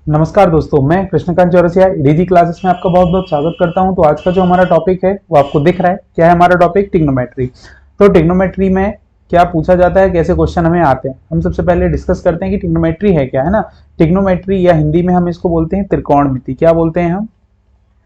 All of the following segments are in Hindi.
नमस्कार दोस्तों, मैं कृष्णकांत चौरसिया डीजी क्लासेस में आपका बहुत बहुत स्वागत करता हूं। तो आज का जो हमारा टॉपिक है वो आपको दिख रहा है। क्या है हमारा टॉपिक? ट्रिग्नोमेट्री। तो ट्रिग्नोमेट्री में क्या पूछा जाता है, कैसे क्वेश्चन हमें आते हैं, हम सबसे पहले डिस्कस करते हैं कि ट्रिग्नोमेट्री है क्या, है ना। ट्रिग्नोमेट्री या हिंदी में हम इसको बोलते हैं त्रिकोणमिति। क्या बोलते हैं हम?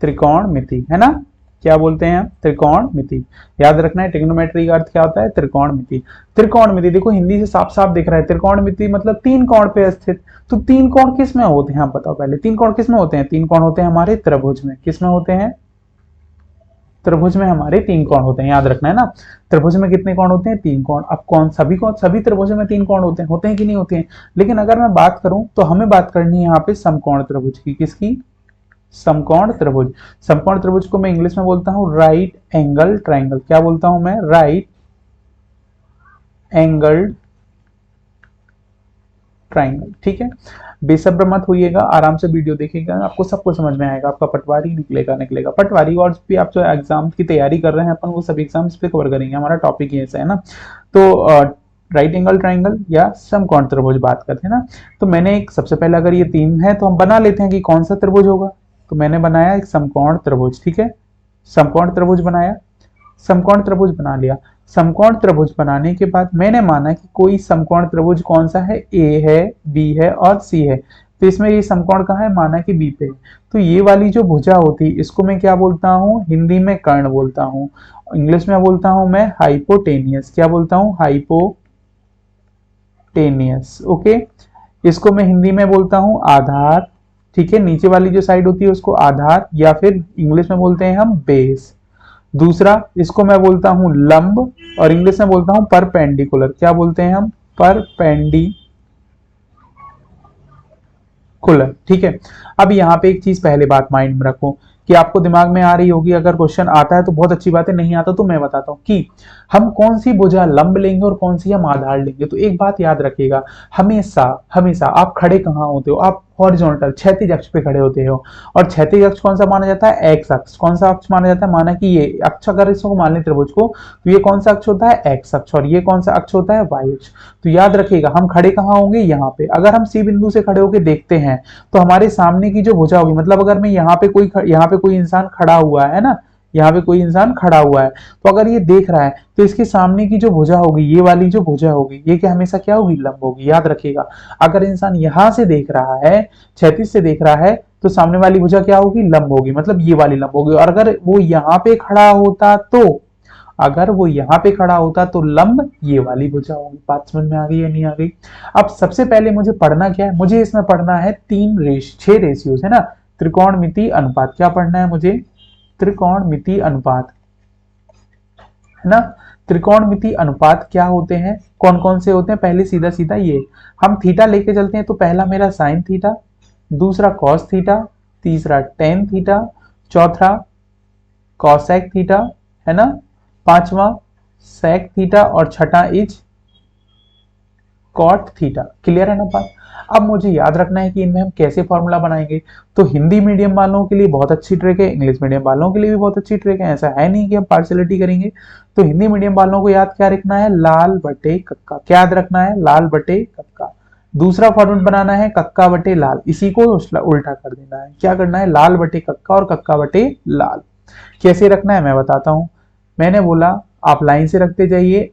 त्रिकोणमिति, है ना। क्या बोलते हैं हम? त्रिकोणमिति। याद रखना है ट्रिग्नोमेट्री का अर्थ क्या होता है? त्रिकोणमिति। त्रिकोणमिति देखो हिंदी से साफ साफ दिख रहा है। त्रिकोणमिति मतलब तीन कोण पे स्थित। तो तीन कोण किस में होते हैं आप बताओ पहले। तीन कोण किस में होते हैं? तीन कोण होते हैं हमारे त्रिभुज में। किस में होते हैं? त्रिभुज में हमारे तीन कोण होते हैं। याद रखना है ना। त्रिभुज में कितने कोण होते हैं? तीन कोण। अब कौन सभी त्रिभुजों में तीन कोण होते हैं कि नहीं होते हैं? लेकिन अगर मैं बात करूं तो हमें बात करनी है यहाँ पे समकोण त्रिभुज की। किसकी? समकोण त्रिभुज। समकोण त्रिभुज को मैं इंग्लिश में बोलता हूं राइट एंगल ट्राइंगल। क्या बोलता हूं मैं? Right angle triangle. ठीक है, बेसब्र मत होइएगा, आराम से वीडियो देखिएगा, आपको सब कुछ समझ में आएगा। आपका पटवारी निकलेगा पटवारी। और भी आप जो एग्जाम की तैयारी कर रहे हैं अपन वो सभी एग्जाम्स पे कवर करेंगे। हमारा टॉपिक ये है ना। तो राइट एंगल ट्राइंगल या समकोण त्रिभुज बात करते हैं ना। तो मैंने एक सबसे पहले अगर ये तीन है तो हम बना लेते हैं कि कौन सा त्रिभुज होगा। तो मैंने बनाया एक समकोण त्रिभुज। ठीक है, समकोण त्रिभुज बनाया, समकोण त्रिभुज बना लिया। समकोण त्रिभुज बनाने के बाद मैंने माना कि कोई समकोण त्रिभुज कौन सा है? ए है, बी है और सी है। तो इसमें ये समकोण कहाँ है? माना कि बी पे है। तो ये वाली जो भुजा होती है इसको मैं क्या बोलता हूँ? हिंदी में कर्ण बोलता हूँ। इंग्लिश में बोलता हूँ मैं हाइपोटेनियस। क्या बोलता हूँ? हाइपोटेनियस। ओके, इसको मैं हिंदी में बोलता हूँ आधार। ठीक है, नीचे वाली जो साइड होती है उसको आधार या फिर इंग्लिश में बोलते हैं हम बेस। दूसरा इसको मैं बोलता हूं लंब और इंग्लिश में बोलता हूं परपेंडिकुलर। क्या बोलते हैं हम? परपेंडिकुलर। ठीक है, अब यहाँ पे एक चीज पहले बात माइंड में रखो कि आपको दिमाग में आ रही होगी। अगर क्वेश्चन आता है तो बहुत अच्छी बात है, नहीं आता तो मैं बताता हूँ कि हम कौन सी भुजा लंब लेंगे और कौन सी हम आधार लेंगे। तो एक बात याद रखिएगा, हमेशा हमेशा आप खड़े कहाँ होते हो? आप हॉरिजॉन्टल क्षैतिज अक्ष पे खड़े होते हो। और क्षैतिज अक्ष कौन सा माना जाता है? एक्स अक्ष। कौन सा अक्ष माना जाता है? माना कि ये अक्ष, अगर इसको मान लें त्रिभुज को, तो ये कौन सा अक्ष होता है? एक्स अक्ष। और ये कौन सा अक्ष होता है? वाई अक्ष। तो याद रखिएगा हम खड़े कहाँ होंगे? यहाँ पे। अगर हम सी बिंदु से खड़े होकर देखते हैं तो हमारे सामने की जो भुजा होगी, मतलब अगर मैं यहाँ पे कोई इंसान खड़ा हुआ है ना, यहाँ पे कोई इंसान खड़ा हुआ है, तो अगर ये देख रहा है तो इसके सामने की जो भुजा होगी, ये वाली जो भुजा होगी, ये क्या हमेशा क्या होगी? लंब होगी। याद रखिएगा, अगर इंसान यहां से देख रहा है, क्षैतिज से देख रहा है, तो सामने वाली भुजा क्या होगी? लंब होगी, मतलब ये वाली लंब होगी। और अगर वो यहाँ पे खड़ा होता तो, अगर वो यहाँ पे खड़ा होता तो लंब ये वाली भुजा होगी। बात समझ में आ गई या नहीं आ गई? अब सबसे पहले मुझे पढ़ना क्या है? मुझे इसमें पढ़ना है 6 रेशियोज, है ना। त्रिकोणमिति अनुपात। क्या पढ़ना है मुझे? त्रिकोणमिति अनुपात, है ना। त्रिकोणमिति अनुपात क्या होते हैं? कौन कौन से होते हैं? पहले सीधा सीधा ये हम थीटा लेके चलते हैं। तो पहला मेरा साइन थीटा, दूसरा कॉस थीटा, तीसरा टेन थीटा, चौथा कॉसेक थीटा, है ना, पांचवा सेक थीटा और छठा इज कॉट थीटा। क्लियर है ना बात? अब मुझे याद रखना है कि इनमें हम कैसे फॉर्मूला बनाएंगे। तो हिंदी मीडियम वालों के लिए बहुत अच्छी ट्रिक है, इंग्लिश मीडियम वालों के लिए भी बहुत अच्छी ट्रिक है। ऐसा है नहीं कि हम पार्शलिटी करेंगे। तो हिंदी मीडियम वालों को याद क्या रखना है? लाल बटे कक्का। क्या याद रखना है? लाल बटे कक्का। दूसरा फॉर्मूला बनाना है कक्का बटे लाल। इसी को उल्टा कर देना है। क्या करना है? लाल बटे कक्का और कक्का बटे लाल। कैसे रखना है मैं बताता हूं। मैंने बोला आप लाइन से रखते जाइए।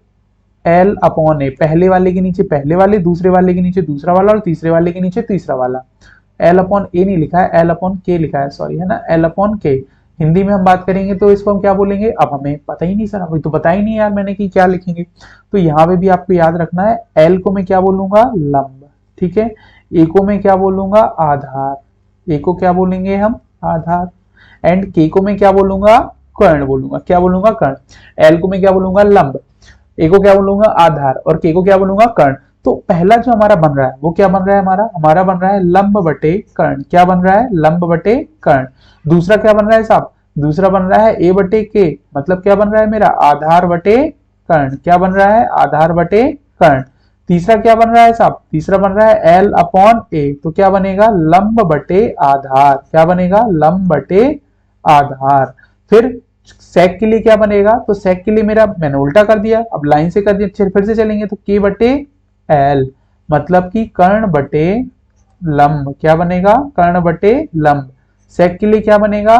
एल अपॉन ए, पहले वाले के नीचे पहले वाले, दूसरे वाले के नीचे दूसरा वाला और तीसरे वाले के नीचे तीसरा वाला। एल अपॉन ए नहीं लिखा है, एल अपॉन के लिखा है, सॉरी, है ना, एल अपॉन के। हिंदी में हम बात करेंगे तो इसको हम क्या बोलेंगे? अब हमें पता ही नहीं सर, अभी तो पता ही नहीं यार मैंने कि क्या लिखेंगे। तो यहाँ पे भी आपको याद रखना है, एल को मैं क्या बोलूंगा? लंब। ठीक है, ए को मैं क्या बोलूंगा? आधार। ए को क्या बोलेंगे हम? आधार। एंड के को मैं क्या बोलूंगा? कर्ण बोलूंगा। क्या बोलूंगा? कर्ण। एल को मैं क्या बोलूंगा? लंब। ए को क्या बोलूंगा? आधार। और के को क्या बोलूंगा? कर्ण। तो पहला जो हमारा बन रहा है वो क्या बन रहा है? हमारा बन रहा है लंब बटे कर्ण। क्या बन रहा है? लंब बटे कर्ण। दूसरा क्या बन रहा है साहब? दूसरा बन रहा है ए बटे के, मतलब क्या बन रहा है मेरा? आधार बटे कर्ण। क्या बन रहा है? आधार बटे कर्ण। तीसरा क्या बन रहा है साहब? तीसरा बन रहा है एल अपॉन ए। तो क्या बनेगा? लंब बटे आधार। क्या बनेगा? लंब बटे आधार। फिर सेक के लिए क्या बनेगा? तो सेक के लिए मेरा मैंने उल्टा कर दिया, अब लाइन से कर दिया। फिर से चलेंगे तो के बटे एल, मतलब कि कर्ण बटे लंब, क्या बनेगा, कर्ण बटे लंब। सेक के लिए क्या बनेगा,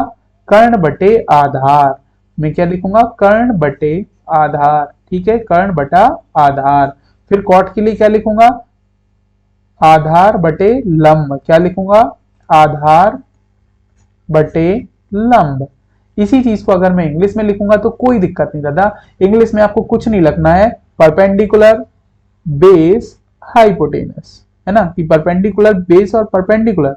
कर्ण बटे आधार। मैं क्या लिखूंगा, कर्ण बटे आधार, ठीक है, कर्ण बटा आधार। फिर कॉट के लिए क्या लिखूंगा, आधार बटे लंब, क्या लिखूंगा, आधार बटे लंब। इसी चीज को अगर मैं इंग्लिश में लिखूंगा तो कोई दिक्कत नहीं दादा, इंग्लिश में आपको कुछ नहीं लिखना है, परपेंडिकुलर बेस हाइपोटेनस, है ना, कि परपेंडिकुलर बेस और परपेंडिकुलर,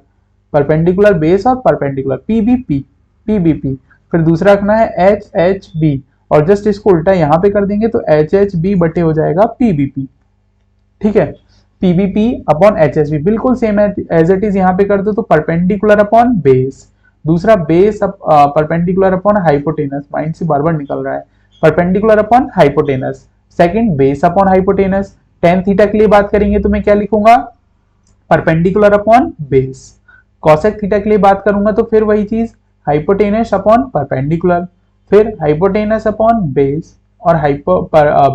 परपेंडिकुलर बेस और परपेंडिकुलर, पीबीपी, पीबीपी। फिर दूसरा रखना है एच एच बी, और जस्ट इसको उल्टा यहां पे कर देंगे तो एच एच बी बटे हो जाएगा पीबीपी, ठीक है, PBP upon H H B, बिल्कुल सेम एज इट इज यहाँ पे कर दो, तो परपेंडिकुलर अपॉन बेस, दूसरा base perpendicular upon hypotenuse, mind से बार बार निकल रहा है, perpendicular upon hypotenuse, second base upon hypotenuse. Tan theta के लिए बात करेंगे तो मैं क्या लिखूंगा, perpendicular upon base. Cosec theta के लिए बात करूंगा तो फिर वही चीज, हाइपोटेनस अपॉन परपेंडिकुलर, फिर हाइपोटेनस अपॉन बेस, और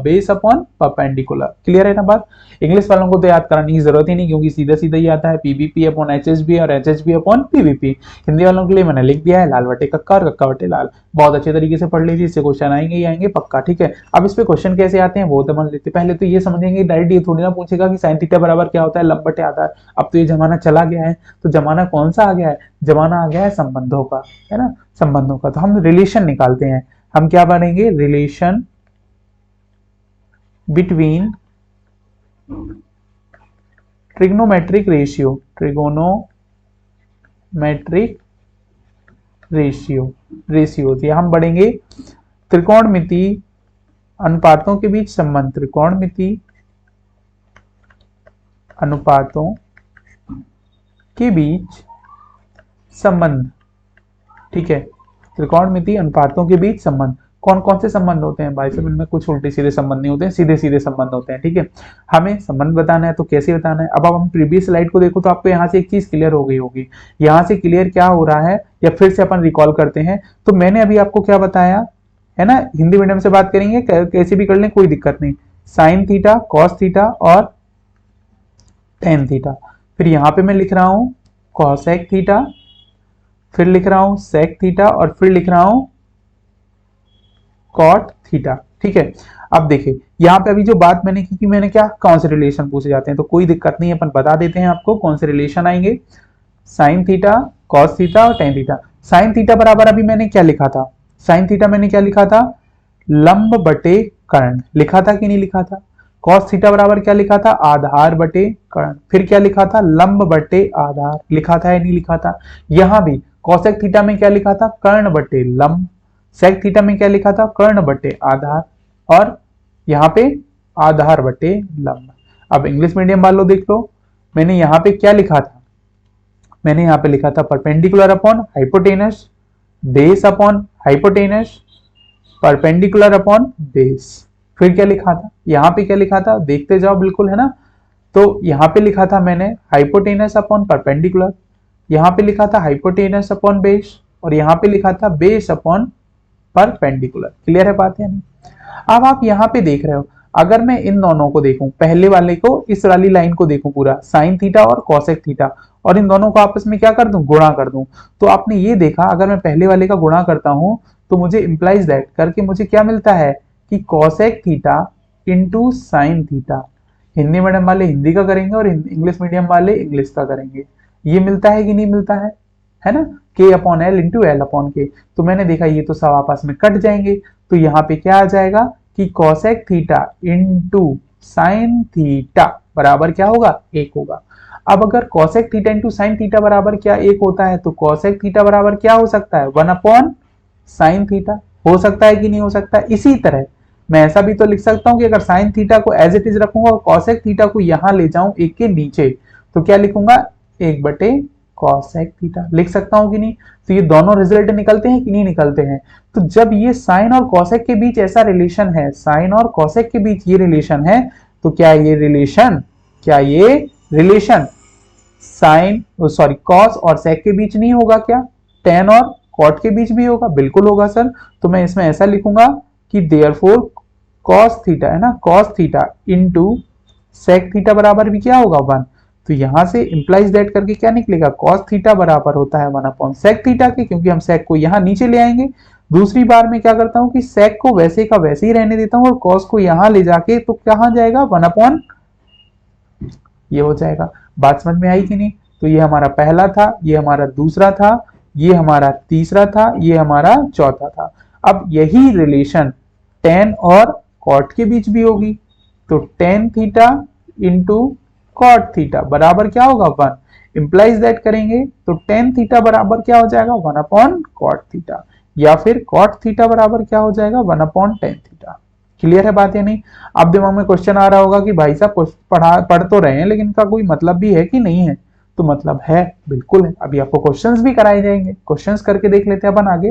बेस अपॉन परपेंडिकुलर। क्लियर है ना बात। इंग्लिश वालों को तो याद कराने की जरूरत ही नहीं, क्योंकि सीधा सीधा ही आता है, पीबीपी अपॉन एचएचबी और एचएचबी अपॉन पीबीपी। हिंदी वालों के लिए मैंने लिख दिया है लाल बटे कक्का और कक्का बटे लाल, बहुत अच्छे तरीके से पढ़ लीजिए, इससे क्वेश्चन आएंगे ही आएंगे पक्का, ठीक है। अब इस पे क्वेश्चन कैसे आते हैं वो तो मान लेते, पहले तो ये समझेंगे, डायरेक्ट ये थोड़ी ना पूछेगा कि साइन थीटा बराबर क्या होता है, लंब बटे आधार। अब तो ये जमाना चला गया है, तो जमाना कौन सा आ गया है, जमाना आ गया है संबंधों का, है ना, संबंधों का। तो हम रिलेशन निकालते हैं, हम क्या बनेंगे, relation between trigonometric ratio, trigonometric ratio ये हम बढ़ेंगे त्रिकोणमिति अनुपातों के बीच संबंध, त्रिकोणमिति अनुपातों के बीच संबंध, ठीक है, त्रिकोणमिति अनुपातों के बीच संबंध। कौन कौन से संबंध होते हैं भाई साहब, इनमें कुछ उल्टे सीधे संबंध नहीं होते हैं, सीधे सीधे संबंध होते हैं, ठीक है। हमें संबंध बताना है तो कैसे बताना है, अब हम प्रीवियस स्लाइड को देखो तो आपको यहाँ से एक चीज क्लियर हो गई होगी, यहाँ से क्लियर क्या हो रहा है, या फिर से अपन रिकॉल करते हैं। तो मैंने अभी आपको क्या बताया है ना, हिंदी मीडियम से बात करेंगे कैसे भी कर लें कोई दिक्कत नहीं, साइन थीटा, कॉस थीटा और टेन थीटा। फिर यहाँ पे मैं लिख रहा हूं कॉसेक थीटा, फिर लिख रहा हूं सेक थीटा, और फिर लिख रहा हूं कॉट थीटा, ठीक है। अब देखिए यहाँ पे अभी जो बात मैंने की कि मैंने क्या, कौन से रिलेशन पूछे जाते हैं, तो कोई दिक्कत नहीं है, अपन बता देते हैं आपको कौन से रिलेशन आएंगे, साइन थीटा, कॉस थीटा और टेन थीटा। साइन थीटा बराबर अभी मैंने क्या लिखा था, साइन थीटा मैंने क्या लिखा था, लंब बटे कर्ण, लिखा था कि नहीं लिखा था। कॉस थीटा बराबर क्या लिखा था, आधार बटे कर्ण, फिर क्या लिखा था, लंब बटे आधार, लिखा था या नहीं लिखा था। यहां भी कॉसेक थीटा में क्या लिखा था, कर्ण बटे लंब, सेक थीटा में क्या लिखा था, कर्ण बटे आधार, और यहाँ पे आधार बटे लंब। अब इंग्लिश मीडियम वालों देख लो, मैंने यहाँ पे क्या लिखा था, मैंने यहाँ पे लिखा था perpendicular upon hypotenuse, base upon hypotenuse, perpendicular upon base. फिर क्या लिखा था, यहाँ पे क्या लिखा था, देखते जाओ बिल्कुल, है ना। तो यहाँ पे लिखा था मैंने हाइपोटेनस अपॉन परपेंडिकुलर, यहाँ पे लिखा था हाइपोटेनस अपॉन बेस, और यहाँ पे लिखा था बेस अपॉन परपेंडिकुलर। क्लियर है बात या नहीं। अब आप यहाँ पे देख रहे हो, अगर मैं इन दोनों को देखूं, पहले वाले को, इस वाली लाइन को देखूं पूरा, साइन थीटा और कॉसेक थीटा, और इन दोनों को आपस में क्या कर दूं, गुणा कर दूं, तो आपने ये देखा अगर मैं पहले वाले का गुणा करता हूं तो मुझे इंप्लाइज दैट करके मुझे क्या मिलता है कि cosec theta into sine theta. Hindi medium वाले हिंदी का करेंगे और इंग्लिश मीडियम वाले इंग्लिश का करेंगे, ये मिलता है कि नहीं मिलता है ना, के upon L into L upon के। तो मैंने देखा ये तो सब आपस में कट जाएंगे, तो यहाँ पे क्या आ जाएगा कि cosec theta into sine theta बराबर क्या होगा, एक होगा। अब अगर cosec theta into sine theta बराबर क्या एक होता है, तो कॉसेक थीटा बराबर क्या हो सकता है, वन अपॉन साइन थीटा, हो सकता है कि नहीं हो सकता। इसी तरह मैं ऐसा भी तो लिख सकता हूं कि अगर साइन थीटा को एज इट इज रखूंगा और कॉसेक थीटा को यहां ले जाऊं एक के नीचे, तो क्या लिखूंगा, एक बटे कॉसेक थीटा लिख सकता हूं कि नहीं। तो ये दोनों रिजल्ट निकलते हैं कि नहीं निकलते हैं। तो जब ये साइन और कॉसेक के बीच ऐसा रिलेशन है, साइन और कॉसेक के बीच ये रिलेशन है, तो क्या ये रिलेशन साइन सॉरी कॉस और सेक के बीच नहीं होगा क्या, टेन और कॉट के बीच भी होगा, बिल्कुल होगा सर। तो मैं इसमें ऐसा लिखूंगा कि देयरफॉर कॉस थीटा, है ना, cos theta into sec theta बराबर भी क्या होगा, वन। तो यहां से इंप्लाइज दैट करके क्या निकलेगा, कॉस थीटा बराबर होता है 1/sec थीटा के, क्योंकि हम sec को यहां नीचे ले आएंगे। दूसरी बार में क्या करता हूं कि sec को वैसे का वैसे ही रहने देता हूं और cos को यहां ले जाके तो कहां जाएगा 1 ये हो जाएगा। बात समझ में आई कि नहीं? तो ये हमारा पहला था, ये हमारा दूसरा था, ये हमारा तीसरा था, ये हमारा चौथा था। अब यही रिलेशन tan और cot के बीच भी होगी, तो tan theta into cot theta बराबर क्या होगा 1। इंप्लाइज दैट करेंगे तो tan थीटा बराबर क्या हो जाएगा 1/cot थीटा, या फिर cot थीटा बराबर क्या हो जाएगा 1/tan थीटा। क्लियर है बात या नहीं? अब दिमाग में क्वेश्चन आ रहा होगा कि भाई साहब पढ़ तो रहे हैं, लेकिन इनका कोई मतलब भी है कि नहीं है? तो मतलब है, बिल्कुल है। अभी आपको क्वेश्चंस भी कराए जाएंगे, क्वेश्चंस करके देख लेते हैं अपन आगे।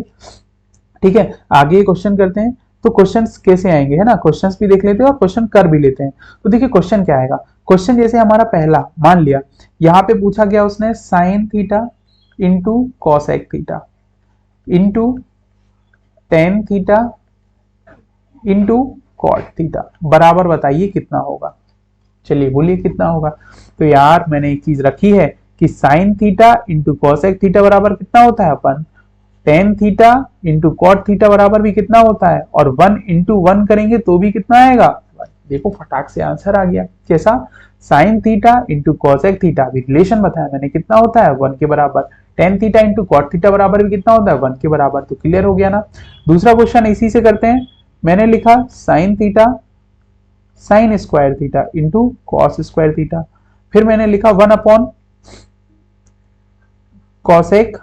ठीक है, आगे क्वेश्चन करते हैं। तो क्वेश्चंस कैसे आएंगे, है ना, क्वेश्चंस भी देख लेते हैं और क्वेश्चन कर भी लेते हैं। तो देखिए क्वेश्चन क्या आएगा। क्वेश्चन जैसे हमारा पहला मान लिया, यहाँ पे पूछा गया उसने sine theta into cosec theta into tan theta into cot theta बराबर बताइए कितना होगा। चलिए बोलिए कितना होगा। तो यार मैंने एक चीज रखी है कि sine theta into cosec theta बराबर कितना होता है अपन, tan theta into cot theta बराबर भी कितना होता है, और 1 इंटू 1 करेंगे तो भी कितना आएगा। देखो फटाक से आंसर आ गया। कैसा, sine theta into cosec theta, अभी रिलेशन बताया मैंने कितना होता है 1 के बराबर, tan theta into cot theta बराबर भी कितना होता है 1 के बराबर। तो क्लियर हो गया ना। दूसरा क्वेश्चन इसी से करते हैं। मैंने लिखा sine theta sine square theta into cos square theta, फिर मैंने लिखा 1 cosec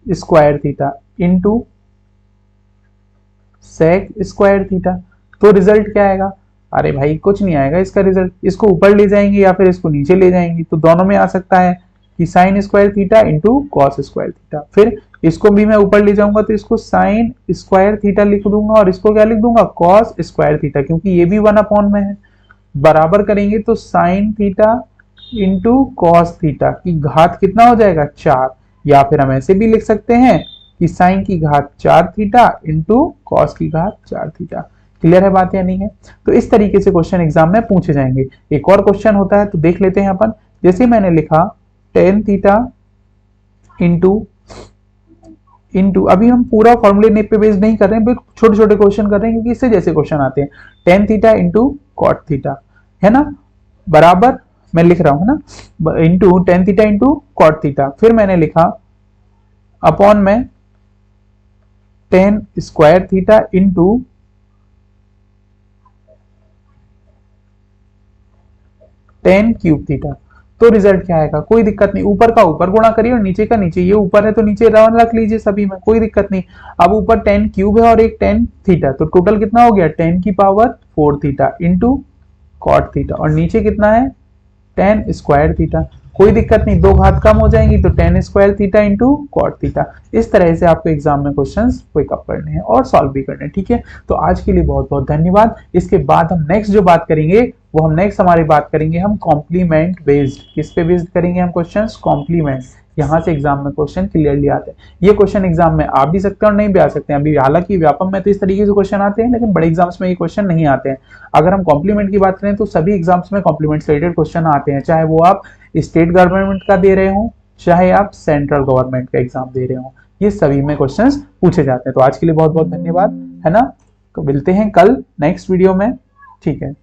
square theta into sec square theta. तो रिजल्ट क्या आएगा, अरे भाई कुछ नहीं आएगा इसका रिजल्ट, इसको ऊपर ले जाएंगे या फिर इसको नीचे ले जाएंगे, तो दोनों में आ सकता है कि sign square theta into cos square theta. फिर इसको भी मैं ऊपर ले जाऊंगा तो इसको साइन स्क्वायर थीटा लिख दूंगा और इसको क्या लिख दूंगा कॉस स्क्वायर थीटा, क्योंकि ये भी 1 में है। बराबर करेंगे तो sign theta into cos theta की घात कितना हो जाएगा 4, या फिर हम ऐसे भी लिख सकते हैं कि साइन की घात 4 थीटा इंटू कॉस की घात 4 थीटा। क्लियर है बात या नहीं है? तो इस तरीके से क्वेश्चन एग्जाम में पूछे जाएंगे। एक और क्वेश्चन होता है तो देख लेते हैं अपन। जैसे मैंने लिखा टेन थीटा इंटू इंटू, अभी हम पूरा फॉर्मूले पे बेस नहीं कर रहे हैं, छोटे छोटे क्वेश्चन कर रहे हैं क्योंकि इससे जैसे क्वेश्चन आते हैं। Tan theta into cot theta, है ना, बराबर मैं लिख रहा हूं ना, into tan theta into cot theta, फिर मैंने लिखा अपॉन में tan square theta into tan cube theta. तो रिजल्ट क्या आएगा, कोई दिक्कत नहीं, ऊपर का ऊपर गुणा करिए और नीचे का नीचे, ये ऊपर है तो नीचे रख लीजिए सभी में, कोई दिक्कत नहीं। अब ऊपर टेन क्यूब है और एक टेन थीटा, तो टोटल कितना हो गया 10 की power 4 theta into cot theta, और नीचे कितना है 10 स्क्वायर थीटा। कोई दिक्कत नहीं, दो घात कम हो जाएंगी तो 10 square theta into cot theta. इस तरह से आपको एग्जाम में क्वेश्चंस पिकअप करने हैं और सॉल्व भी करने हैं। ठीक है, तो आज के लिए बहुत बहुत धन्यवाद। इसके बाद हम नेक्स्ट जो बात करेंगे वो हम नेक्स्ट हमारी बात करेंगे हम कॉम्प्लीमेंट बेस्ड। किस पे बेस्ड करेंगे हम क्वेश्चंस, कॉम्प्लीमेंट। यहाँ से एग्जाम में क्वेश्चन क्लियरली आते हैं। ये क्वेश्चन एग्जाम में आ भी सकते हैं और नहीं भी आ सकते हैं। अभी हालांकि व्यापम में तो इस तरीके से क्वेश्चन आते हैं, लेकिन बड़े एग्जाम्स में ये क्वेश्चन नहीं आते हैं। अगर हम कॉम्प्लीमेंट की बात करें तो सभी एग्जाम्स में कॉम्प्लीमेंट से रिलेटेड क्वेश्चन आते हैं, चाहे वो आप स्टेट गवर्नमेंट का दे रहे हो, चाहे आप सेंट्रल गवर्नमेंट का एग्जाम दे रहे हो, ये सभी में क्वेश्चंस पूछे जाते हैं। तो आज के लिए बहुत बहुत धन्यवाद, है ना। तो मिलते हैं कल नेक्स्ट वीडियो में। ठीक है।